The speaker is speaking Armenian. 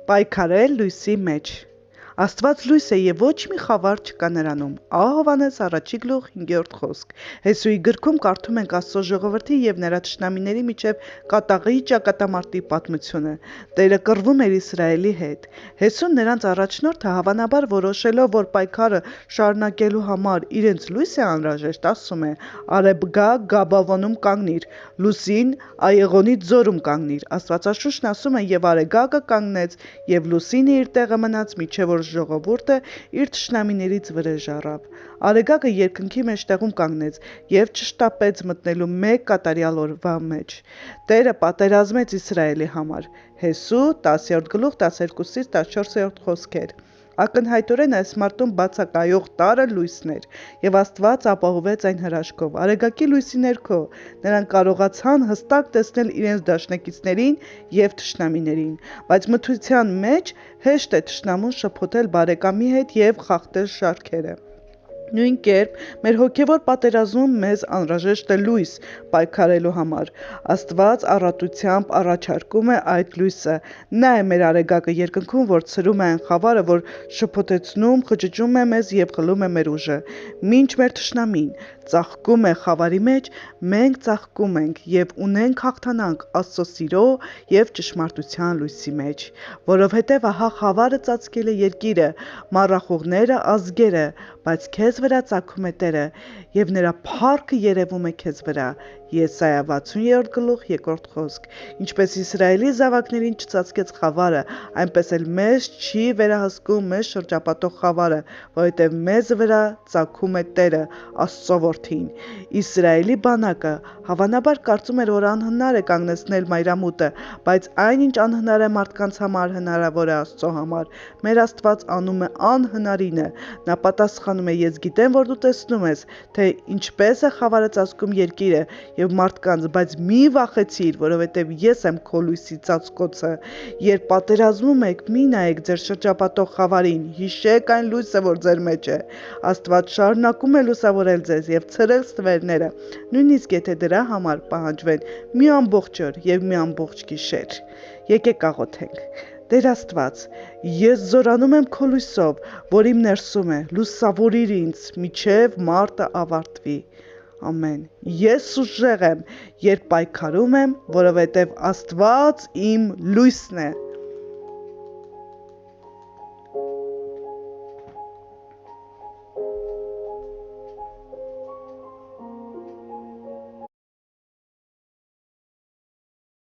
Պայքարել լույսի մեջ։ Աստված լույս է և ոչ մի խավար չկա նրանում։ Ա Հովհաննես 1:5 խոսք։ Հեսուի գրքում կարդում ենք Աստծո ժողովրդի և նրա թշնամիների միջև կատաղի ճակատամարտի պատմությունը։ Տերը կռվում էր Իսրայելի հետ։ Հեսուն նրանց առաջնորդը հավանաբար որոշելով, որ պայքարը շարունակելու համար իրենց լույս է անհրաժեշտ, ասում է. «Արև գա, Գաբավոնում կանգնիր, լուսին Այեղոնի ձորում կանգնիր»։ Աստվածաշունչն ասում է. «Եվ արեգակը կանգնեց, և լուսինը իր տեղը մնաց, մինչև որ ժողովուրդը իր թշնամիներից վրեժ առավ»։ Արեգակը երկնքի մեջտեղում կանգնեց և չշտապեց մտնելու մեկ կատարյալ օրվա մեջ։ Տերը պատերազմեց Իսրայելի համար։ Հեսու 10:12-14 խոսքեր։ Ակնհայտորեն այս մարդում բացակայող տարրը լույսն էր, և Աստված ապահովեց այն հրաշքով։ Արեգակի լույսի ներքո նրանք կարողացան հստակ տեսնել իրենց դաշնակիցներին և թշնամիներին։ Բայց մթության մեջ հեշտ է թշնամուն շփոթել բարեկամի հետ և խախտել շարքերը։ Նույն կերպ մեր հոգևոր պատերազմում մեզ անհրաժեշտ է լույս պայքարելու համար։ Աստված առատությամբ առաջարկում է այդ լույսը։ Նա է մեր արեգակը երկնքում, որ ցրում է այն խավարը, որ շփոթեցնում, խճճում է մեզ և խլում է մեր ուժը։ Մինչ մեր թշնամին ծաղկում է խավարի մեջ, մենք ծաղկում ենք և ունենք հաղթանակ Աստծո սիրո և ճշմարտության լույսի մեջ։ Որովհետև ահա խավարը ծածկել է երկիրը, մառախուղները՝ ազգերը, բայց քեզ վրա ծագում է Տերը, և նրա փառքը երևում է քեզ վրա։ Եսայիա 60:2 խոսք։ Ինչպես Իսրայելի զավակներին չծածկեց խավարը, այնպես էլ մեզ չի վերահսկում մեզ շրջապատող խավարը, որովհետև մեզ վրա ծագում է Տերը, Աստծո Որդին։ Իսրայելի բանակը հավանաբար կարծում էր, որ անհնար է կանգնեցնել մայրամուտը, բայց այն, ինչ անհնար է մարդկանց համար, հնարավոր է Աստծո համար։ Մեր Աստված անում է անհնարինը։ Նա պատասխանում է. «Ես գիտեմ, որ դու տեսնում ես, թե ինչպես է խավարը ծածկում երկիրը և մարդկանց, բայց մի վախեցիր, որովհետև ես եմ քո լույսի ծածկոցը։ Երբ պատերազմում եք, մի նայեք ձեզ շրջապատող խավարին, հիշեք այն լույսը, որ ձեր մեջ է»։ Աստված շարունակում է լուսավորել ձեզ և ցրել ստվերները, նույնիսկ եթե դրա համար պահանջվեն մի ամբողջ օր և մի ամբողջ գիշեր։ Եկեք աղոթենք։ Տեր Աստված, ես զորանում եմ քո լույսով, որ իմ ներսում է, լուսավորիր ինձ, մինչև մարտը ավարտվի։ Ամեն։ Ես ուժեղ եմ, երբ պայքարում եմ, որովհետև Աստված իմ լույսն է։